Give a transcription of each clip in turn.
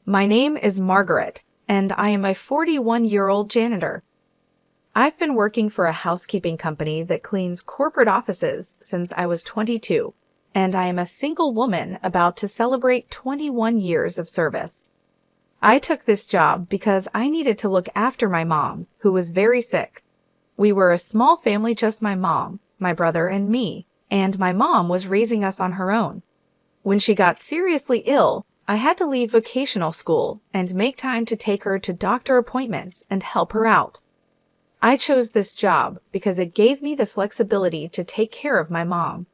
My name is Margaret, and I am a 41-year-old janitor. I've been working for a housekeeping company that cleans corporate offices since I was 22, and I am a single woman about to celebrate 21 years of service. I took this job because I needed to look after my mom, who was very sick. We were a small family, just my mom, my brother, and me, and my mom was raising us on her own. When she got seriously ill, I had to leave vocational school and make time to take her to doctor appointments and help her out. I chose this job because it gave me the flexibility to take care of my mom.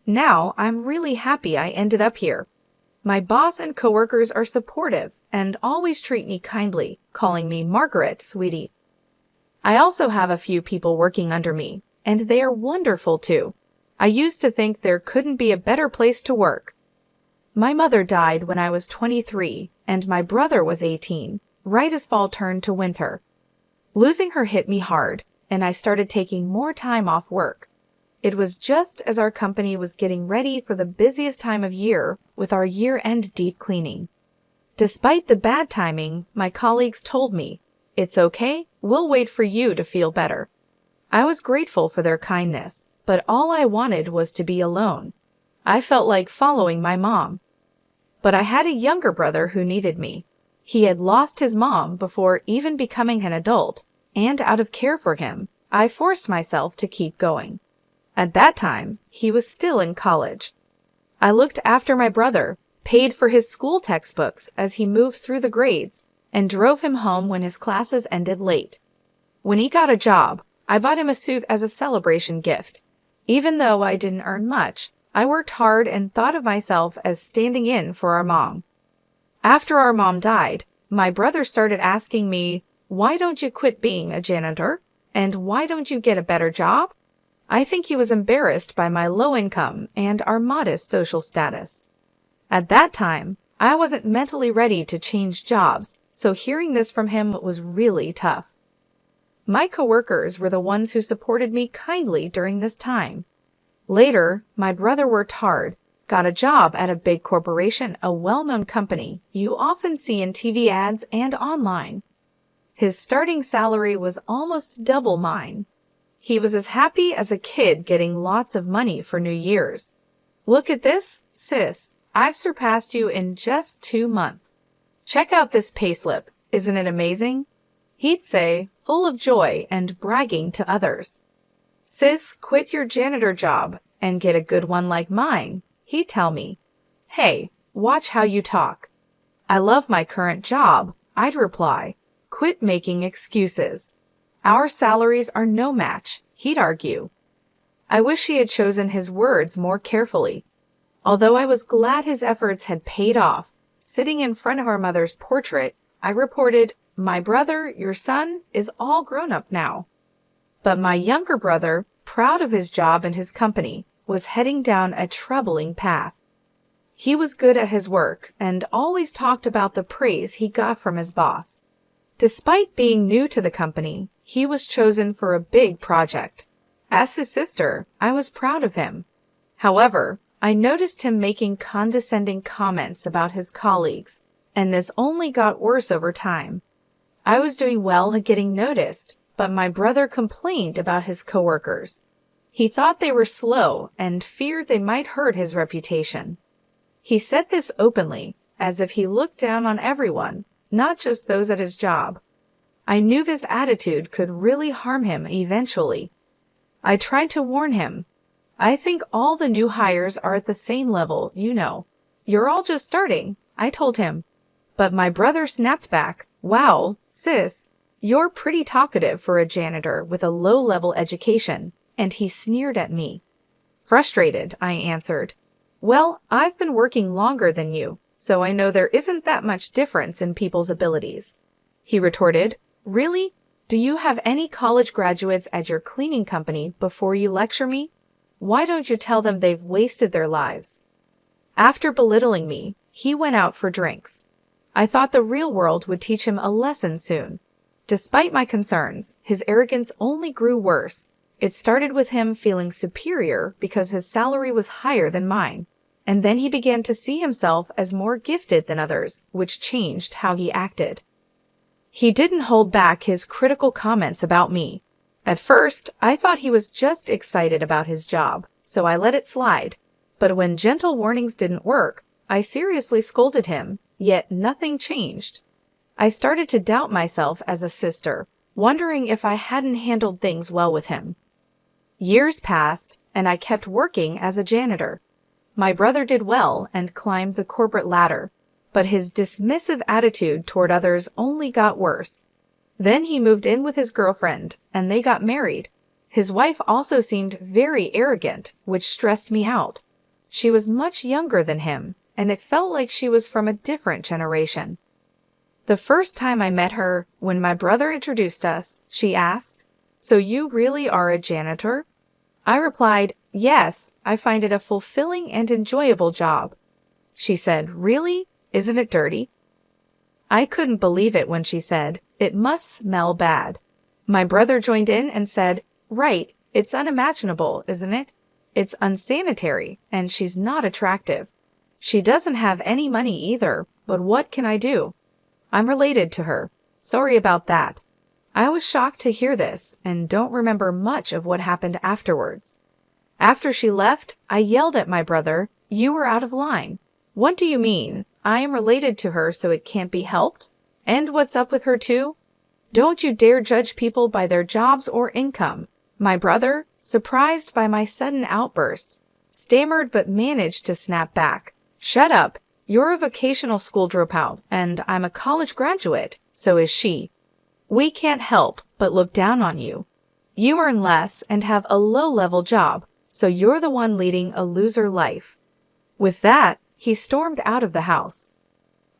Now, I'm really happy I ended up here. My boss and coworkers are supportive and always treat me kindly, calling me Margaret, sweetie. I also have a few people working under me, and they are wonderful too. I used to think there couldn't be a better place to work. My mother died when I was 23, and my brother was 18, right as fall turned to winter. Losing her hit me hard, and I started taking more time off work. It was just as our company was getting ready for the busiest time of year with our year-end deep cleaning. Despite the bad timing, my colleagues told me, "It's okay, we'll wait for you to feel better." I was grateful for their kindness, but all I wanted was to be alone. I felt like following my mom. But I had a younger brother who needed me. He had lost his mom before even becoming an adult, and out of care for him, I forced myself to keep going. At that time, he was still in college. I looked after my brother, paid for his school textbooks as he moved through the grades, and drove him home when his classes ended late. When he got a job, I bought him a suit as a celebration gift. Even though I didn't earn much, I worked hard and thought of myself as standing in for our mom. After our mom died, my brother started asking me, "Why don't you quit being a janitor? And why don't you get a better job?" I think he was embarrassed by my low income and our modest social status. At that time, I wasn't mentally ready to change jobs, so hearing this from him was really tough. My coworkers were the ones who supported me kindly during this time. Later, my brother worked hard, got a job at a big corporation, a well-known company you often see in TV ads and online. His starting salary was almost double mine. He was as happy as a kid getting lots of money for New Year's. "Look at this, sis. I've surpassed you in just 2 months. Check out this payslip. Isn't it amazing?" He'd say, full of joy and bragging to others. "Sis, quit your janitor job and get a good one like mine," he'd tell me. "Hey, watch how you talk." "I love my current job," I'd reply. "Quit making excuses." "Our salaries are no match," he'd argue. I wish he had chosen his words more carefully. Although I was glad his efforts had paid off, sitting in front of our mother's portrait, I reported, "My brother, your son, is all grown up now." But my younger brother, proud of his job and his company, was heading down a troubling path. He was good at his work and always talked about the praise he got from his boss. Despite being new to the company, he was chosen for a big project. As his sister, I was proud of him. However, I noticed him making condescending comments about his colleagues, and this only got worse over time. I was doing well at getting noticed, but my brother complained about his coworkers. He thought they were slow and feared they might hurt his reputation. He said this openly, as if he looked down on everyone, not just those at his job. I knew this attitude could really harm him eventually. I tried to warn him. "I think all the new hires are at the same level, you know. You're all just starting," I told him. But my brother snapped back, "Wow, sis, you're pretty talkative for a janitor with a low-level education," and he sneered at me. Frustrated, I answered, "Well, I've been working longer than you, so I know there isn't that much difference in people's abilities." He retorted, "Really? Do you have any college graduates at your cleaning company before you lecture me? Why don't you tell them they've wasted their lives?" After belittling me, he went out for drinks. I thought the real world would teach him a lesson soon. Despite my concerns, his arrogance only grew worse. It started with him feeling superior because his salary was higher than mine. And then he began to see himself as more gifted than others, which changed how he acted. He didn't hold back his critical comments about me. At first, I thought he was just excited about his job, so I let it slide. But when gentle warnings didn't work, I seriously scolded him, yet nothing changed. I started to doubt myself as a sister, wondering if I hadn't handled things well with him. Years passed, and I kept working as a janitor. My brother did well and climbed the corporate ladder, but his dismissive attitude toward others only got worse. Then he moved in with his girlfriend, and they got married. His wife also seemed very arrogant, which stressed me out. She was much younger than him, and it felt like she was from a different generation. The first time I met her, when my brother introduced us, she asked, "So you really are a janitor?" I replied, "Yes, I find it a fulfilling and enjoyable job." She said, "Really? Isn't it dirty?" I couldn't believe it when she said, "It must smell bad." My brother joined in and said, "Right, it's unimaginable, isn't it? It's unsanitary, and she's not attractive. She doesn't have any money either, but what can I do? I'm related to her. Sorry about that." I was shocked to hear this and don't remember much of what happened afterwards. After she left, I yelled at my brother, "You were out of line. What do you mean? I am related to her, so it can't be helped? And what's up with her too? Don't you dare judge people by their jobs or income." My brother, surprised by my sudden outburst, stammered but managed to snap back. "Shut up. You're a vocational school dropout, and I'm a college graduate, so is she. We can't help but look down on you. You earn less and have a low-level job, so you're the one leading a loser life." With that, he stormed out of the house.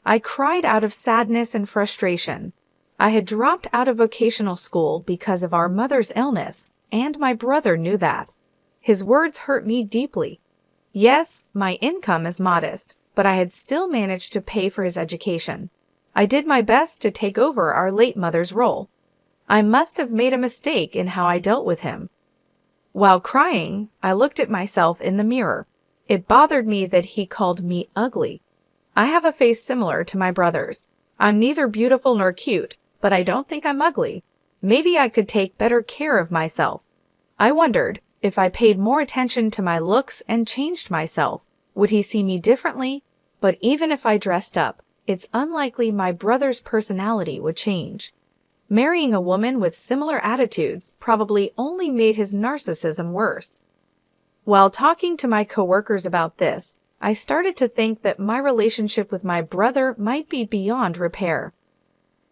I cried out of sadness and frustration. I had dropped out of vocational school because of our mother's illness, and my brother knew that. His words hurt me deeply. Yes, my income is modest, but I had still managed to pay for his education. I did my best to take over our late mother's role. I must have made a mistake in how I dealt with him. While crying, I looked at myself in the mirror. It bothered me that he called me ugly. I have a face similar to my brother's. I'm neither beautiful nor cute, but I don't think I'm ugly. Maybe I could take better care of myself. I wondered, if I paid more attention to my looks and changed myself, would he see me differently? But even if I dressed up, it's unlikely my brother's personality would change. Marrying a woman with similar attitudes probably only made his narcissism worse. While talking to my coworkers about this, I started to think that my relationship with my brother might be beyond repair.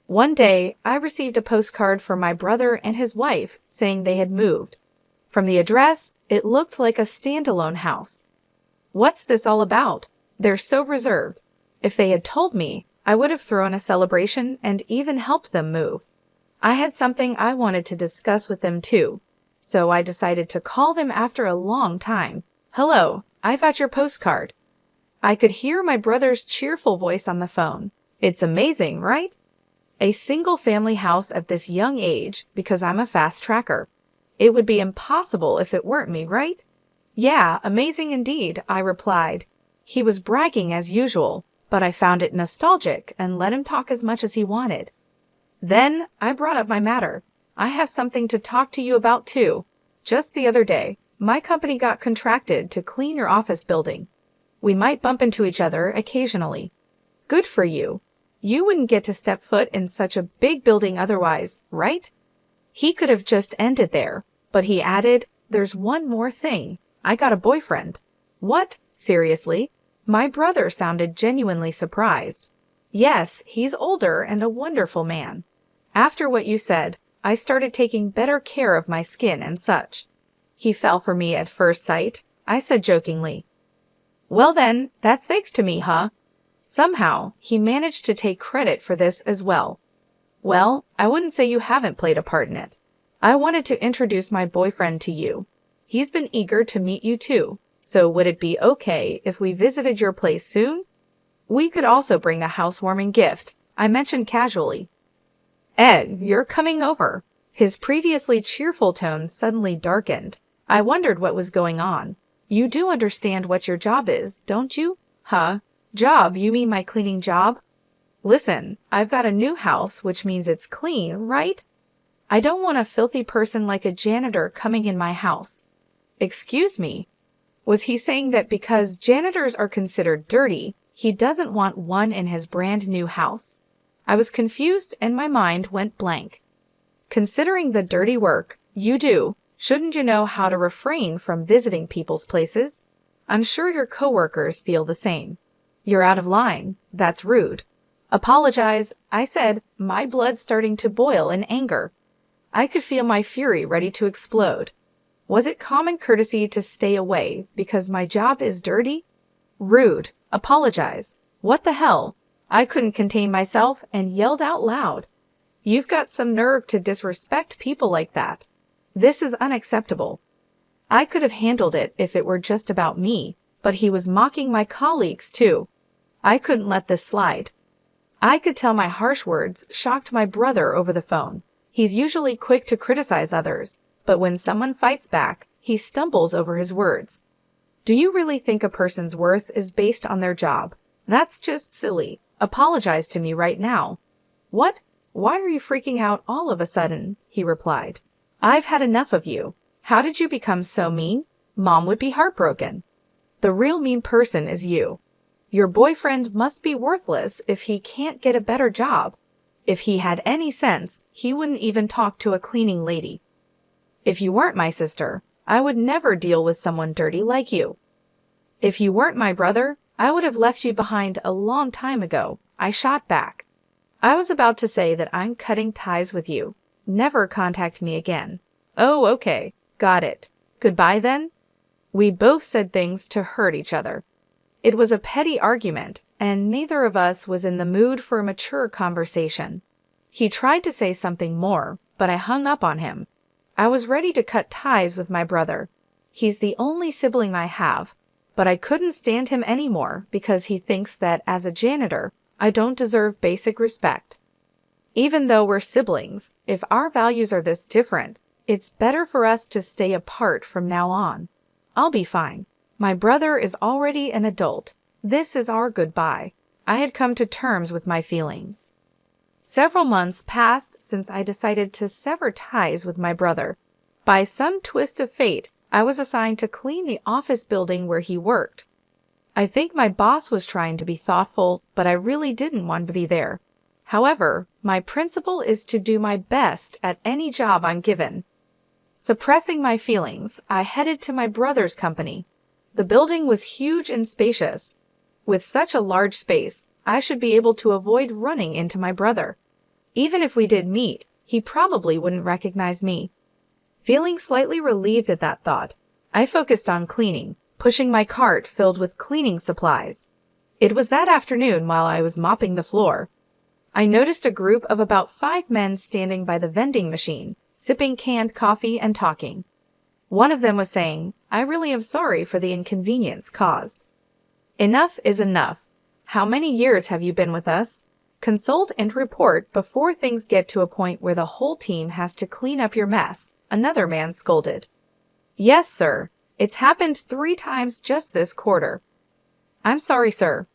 One day, I received a postcard from my brother and his wife saying they had moved. From the address, it looked like a standalone house. What's this all about? They're so reserved. If they had told me, I would have thrown a celebration and even helped them move. I had something I wanted to discuss with them too, so I decided to call them after a long time. "Hello, I got your postcard." I could hear my brother's cheerful voice on the phone. "It's amazing, right? A single-family house at this young age because I'm a fast tracker. It would be impossible if it weren't me, right?" "Yeah, amazing indeed," I replied. He was bragging as usual, but I found it nostalgic and let him talk as much as he wanted. Then I brought up my matter. "I have something to talk to you about too. Just the other day, my company got contracted to clean your office building. We might bump into each other occasionally." "Good for you. You wouldn't get to step foot in such a big building otherwise, right?" He could have just ended there, but he added, "There's one more thing. I got a boyfriend." "What? Seriously?" My brother sounded genuinely surprised. "Yes, he's older and a wonderful man. After what you said, I started taking better care of my skin and such." "He fell for me at first sight," I said jokingly. "Well then, that's thanks to me, huh?" Somehow, he managed to take credit for this as well. "Well, I wouldn't say you haven't played a part in it. I wanted to introduce my boyfriend to you. He's been eager to meet you too, so would it be okay if we visited your place soon? We could also bring a housewarming gift," I mentioned casually. "Ed, you're coming over." His previously cheerful tone suddenly darkened. I wondered what was going on. You do understand what your job is, don't you? Huh? Job? You mean my cleaning job? Listen, I've got a new house, which means it's clean, right? I don't want a filthy person like a janitor coming in my house. Excuse me? Was he saying that because janitors are considered dirty, he doesn't want one in his brand new house? I was confused and my mind went blank. Considering the dirty work you do, shouldn't you know how to refrain from visiting people's places? I'm sure your coworkers feel the same. You're out of line. That's rude. Apologize, I said, my blood starting to boil in anger. I could feel my fury ready to explode. Was it common courtesy to stay away because my job is dirty? Rude. Apologize. What the hell? I couldn't contain myself and yelled out loud. You've got some nerve to disrespect people like that. This is unacceptable. I could have handled it if it were just about me, but he was mocking my colleagues too. I couldn't let this slide. I could tell my harsh words shocked my brother over the phone. He's usually quick to criticize others, but when someone fights back, he stumbles over his words. Do you really think a person's worth is based on their job? That's just silly. Apologize to me right now. What? Why are you freaking out all of a sudden? He replied. I've had enough of you. How did you become so mean? Mom would be heartbroken. The real mean person is you. Your boyfriend must be worthless if he can't get a better job. If he had any sense, he wouldn't even talk to a cleaning lady. If you weren't my sister, I would never deal with someone dirty like you. If you weren't my brother, I would have left you behind a long time ago. I shot back. I was about to say that I'm cutting ties with you. Never contact me again. Oh, okay. Got it. Goodbye then? We both said things to hurt each other. It was a petty argument, and neither of us was in the mood for a mature conversation. He tried to say something more, but I hung up on him. I was ready to cut ties with my brother. He's the only sibling I have, but I couldn't stand him anymore because he thinks that as a janitor, I don't deserve basic respect. Even though we're siblings, if our values are this different, it's better for us to stay apart from now on. I'll be fine. My brother is already an adult. This is our goodbye. I had come to terms with my feelings. Several months passed since I decided to sever ties with my brother. By some twist of fate, I was assigned to clean the office building where he worked. I think my boss was trying to be thoughtful, but I really didn't want to be there. However, my principle is to do my best at any job I'm given. Suppressing my feelings, I headed to my brother's company. The building was huge and spacious. With such a large space, I should be able to avoid running into my brother. Even if we did meet, he probably wouldn't recognize me. Feeling slightly relieved at that thought, I focused on cleaning, pushing my cart filled with cleaning supplies. It was that afternoon while I was mopping the floor. I noticed a group of about 5 men standing by the vending machine, sipping canned coffee and talking. One of them was saying, I really am sorry for the inconvenience caused. Enough is enough. How many years have you been with us? Consult and report before things get to a point where the whole team has to clean up your mess, another man scolded. Yes, sir. It's happened 3 times just this quarter. I'm sorry, sir.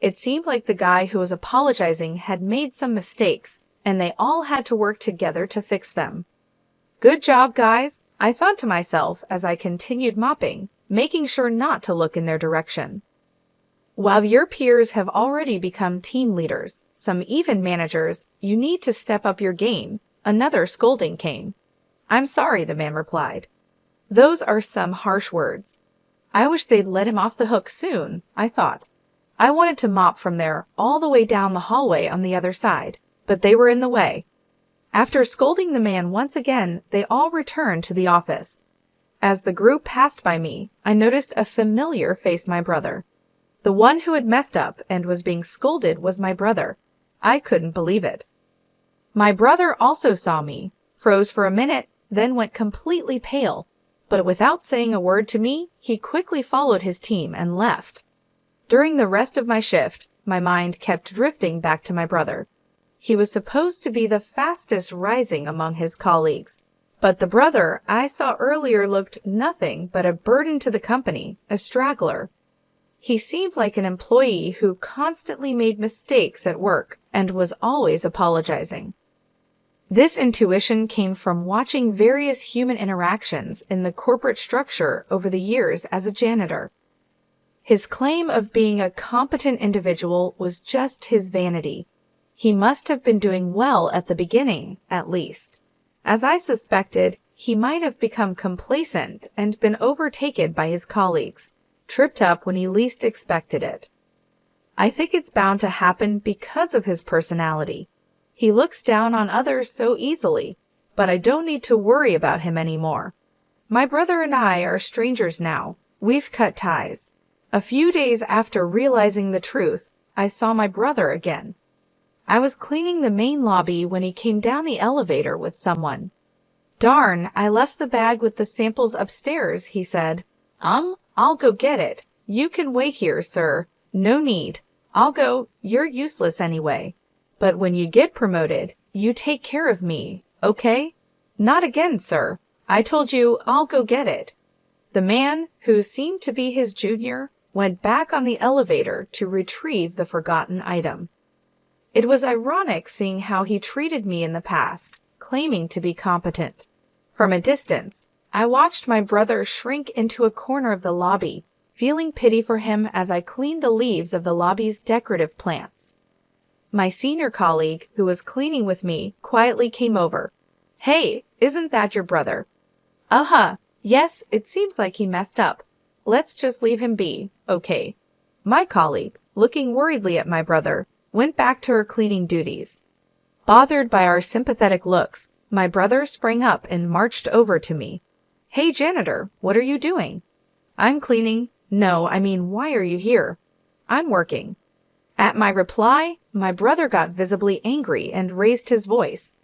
It seemed like the guy who was apologizing had made some mistakes, and they all had to work together to fix them. Good job, guys, I thought to myself as I continued mopping, making sure not to look in their direction. While your peers have already become team leaders, some even managers, you need to step up your game. Another scolding came. I'm sorry, the man replied. Those are some harsh words. I wish they'd let him off the hook soon, I thought. I wanted to mop from there all the way down the hallway on the other side, but they were in the way. After scolding the man once again, they all returned to the office. As the group passed by me, I noticed a familiar face, my brother. The one who had messed up and was being scolded was my brother. I couldn't believe it. My brother also saw me, froze for a minute, then went completely pale. But without saying a word to me, he quickly followed his team and left. During the rest of my shift, my mind kept drifting back to my brother. He was supposed to be the fastest rising among his colleagues, But the brother I saw earlier looked nothing but a burden to the company, a straggler. He seemed like an employee who constantly made mistakes at work and was always apologizing. This intuition came from watching various human interactions in the corporate structure over the years as a janitor. His claim of being a competent individual was just his vanity. He must have been doing well at the beginning, at least. As I suspected, he might have become complacent and been overtaken by his colleagues, tripped up when he least expected it. I think it's bound to happen because of his personality. He looks down on others so easily, but I don't need to worry about him anymore. My brother and I are strangers now. We've cut ties. A few days after realizing the truth, I saw my brother again. I was cleaning the main lobby when he came down the elevator with someone. "Darn, I left the bag with the samples upstairs," he said. I'll go get it. You can wait here, sir. No need. I'll go. You're useless anyway. But when you get promoted, you take care of me, okay?" "Not again, sir. I told you I'll go get it." The man, who seemed to be his junior, went back on the elevator to retrieve the forgotten item. It was ironic seeing how he treated me in the past, claiming to be competent. From a distance, I watched my brother shrink into a corner of the lobby, feeling pity for him as I cleaned the leaves of the lobby's decorative plants. My senior colleague, who was cleaning with me, quietly came over. "Hey, isn't that your brother?" "Uh-huh. Yes, it seems like he messed up. Let's just leave him be, okay?" My colleague, looking worriedly at my brother, went back to her cleaning duties. Bothered by our sympathetic looks, my brother sprang up and marched over to me. "Hey, janitor, what are you doing?" "I'm cleaning." "No, I mean, why are you here?" "I'm working." At my reply, my brother got visibly angry and raised his voice.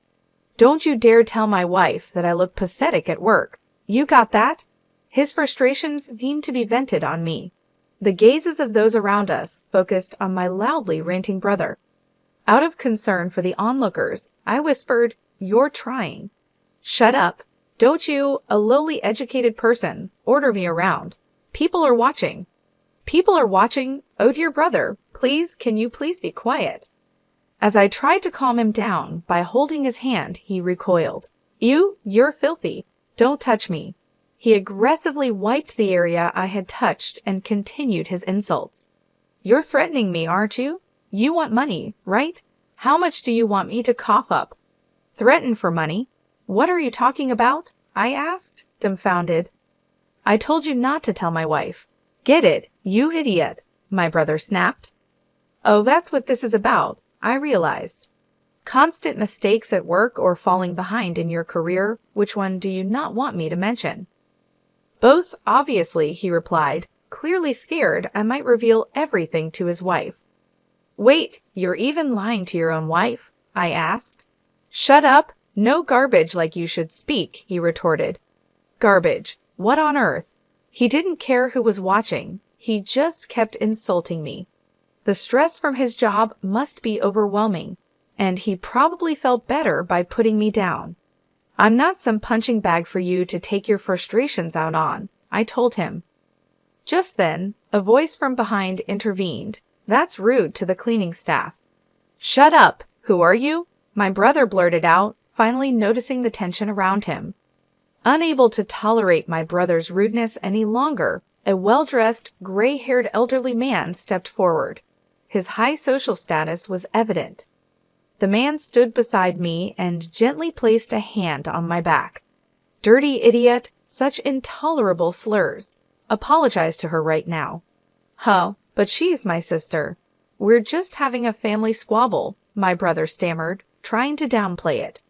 "Don't you dare tell my wife that I look pathetic at work. You got that?" His frustrations seemed to be vented on me. The gazes of those around us focused on my loudly ranting brother. Out of concern for the onlookers, I whispered, "You're trying." "Shut up. Don't you, a lowly educated person, order me around. People are watching." "People are watching? Oh dear brother, please, can you please be quiet?" As I tried to calm him down by holding his hand, he recoiled. You're filthy. Don't touch me." He aggressively wiped the area I had touched and continued his insults. "You're threatening me, aren't you? You want money, right? How much do you want me to cough up?" "Threaten for money? What are you talking about?" I asked, dumbfounded. "I told you not to tell my wife." "Get it, you idiot," my brother snapped. Oh, that's what this is about, I realized. Constant mistakes at work or falling behind in your career, which one do you not want me to mention? "Both, obviously," he replied, clearly scared I might reveal everything to his wife. "Wait, you're even lying to your own wife?" I asked. "Shut up. No garbage like you should speak," he retorted. Garbage? What on earth? He didn't care who was watching. He just kept insulting me. The stress from his job must be overwhelming, and he probably felt better by putting me down. "I'm not some punching bag for you to take your frustrations out on," I told him. Just then, a voice from behind intervened. "That's rude to the cleaning staff." "Shut up! Who are you?" my brother blurted out, finally noticing the tension around him. Unable to tolerate my brother's rudeness any longer, a well-dressed, gray-haired elderly man stepped forward. His high social status was evident. The man stood beside me and gently placed a hand on my back. "Dirty idiot, such intolerable slurs. Apologize to her right now." "Huh, but she's my sister. We're just having a family squabble," my brother stammered, trying to downplay it.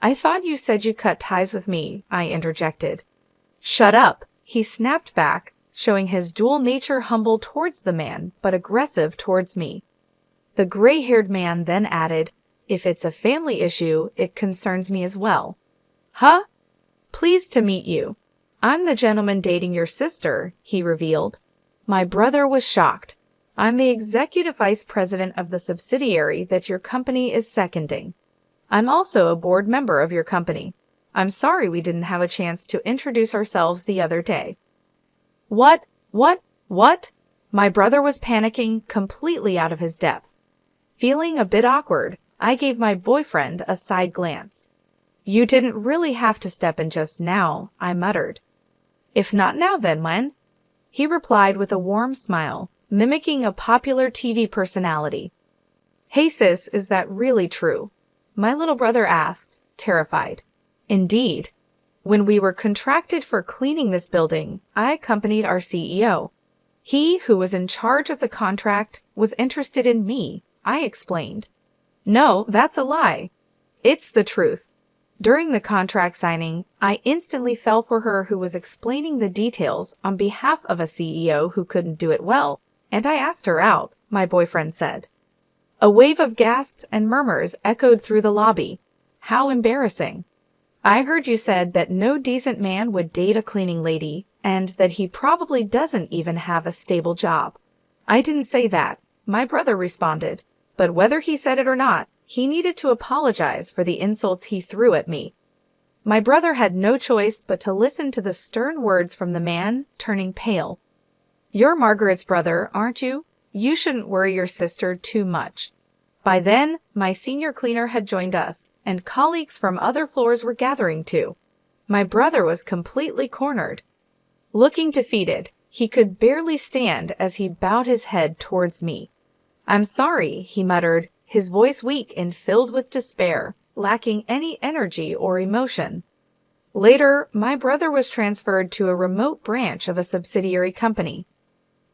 "I thought you said you cut ties with me," I interjected. "Shut up," he snapped back, showing his dual nature humble towards the man, but aggressive towards me. The gray-haired man then added, "If it's a family issue, it concerns me as well." "Huh? Pleased to meet you. I'm the gentleman dating your sister," he revealed. My brother was shocked. "I'm the executive vice president of the subsidiary that your company is seconding. I'm also a board member of your company." I'm sorry we didn't have a chance to introduce ourselves the other day." What? My brother was panicking, completely out of his depth. Feeling a bit awkward, I gave my boyfriend a side glance. "You didn't really have to step in just now," I muttered. "If not now, then when?" He replied with a warm smile, mimicking a popular TV personality. "Hey sis, is that really true?" my little brother asked, terrified. Indeed. When we were contracted for cleaning this building, I accompanied our CEO. He, who was in charge of the contract, was interested in me, I explained. "No, that's a lie. It's the truth." During the contract signing, I instantly fell for her who was explaining the details on behalf of a CEO who couldn't do it well, and I asked her out, my boyfriend said. A wave of gasps and murmurs echoed through the lobby. How embarrassing. "I heard you said that no decent man would date a cleaning lady, and that he probably doesn't even have a stable job." "I didn't say that," my brother responded, but whether he said it or not, he needed to apologize for the insults he threw at me. My brother had no choice but to listen to the stern words from the man, turning pale. "You're Margaret's brother, aren't you? You shouldn't worry your sister too much." By then, my senior cleaner had joined us, and colleagues from other floors were gathering too. My brother was completely cornered. Looking defeated, he could barely stand as he bowed his head towards me. "I'm sorry," he muttered, his voice weak and filled with despair, lacking any energy or emotion. Later, my brother was transferred to a remote branch of a subsidiary company.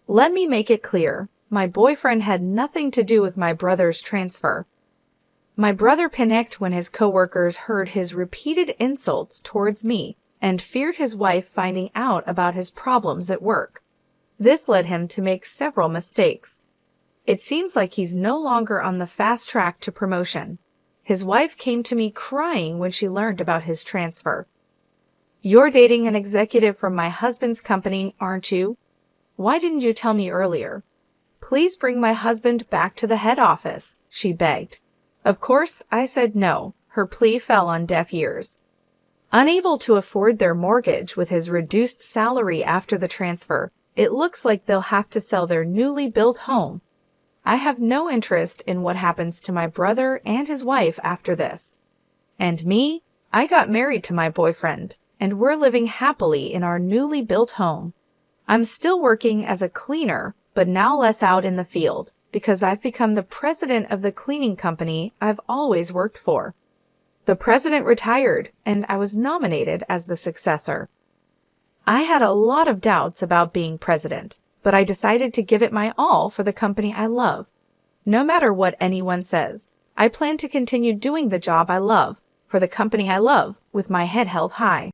Let me make it clear, my boyfriend had nothing to do with my brother's transfer. My brother panicked when his coworkers heard his repeated insults towards me and feared his wife finding out about his problems at work. This led him to make several mistakes. It seems like he's no longer on the fast track to promotion. His wife came to me crying when she learned about his transfer. "You're dating an executive from my husband's company, aren't you? Why didn't you tell me earlier? Please bring my husband back to the head office," she begged. Of course, I said no. Her plea fell on deaf ears. Unable to afford their mortgage with his reduced salary after the transfer, it looks like they'll have to sell their newly built home. I have no interest in what happens to my brother and his wife after this. And me? I got married to my boyfriend, and we're living happily in our newly built home. I'm still working as a cleaner, but now less out in the field, because I've become the president of the cleaning company I've always worked for. The president retired, and I was nominated as the successor. I had a lot of doubts about being president, but I decided to give it my all for the company I love. No matter what anyone says, I plan to continue doing the job I love, for the company I love, with my head held high.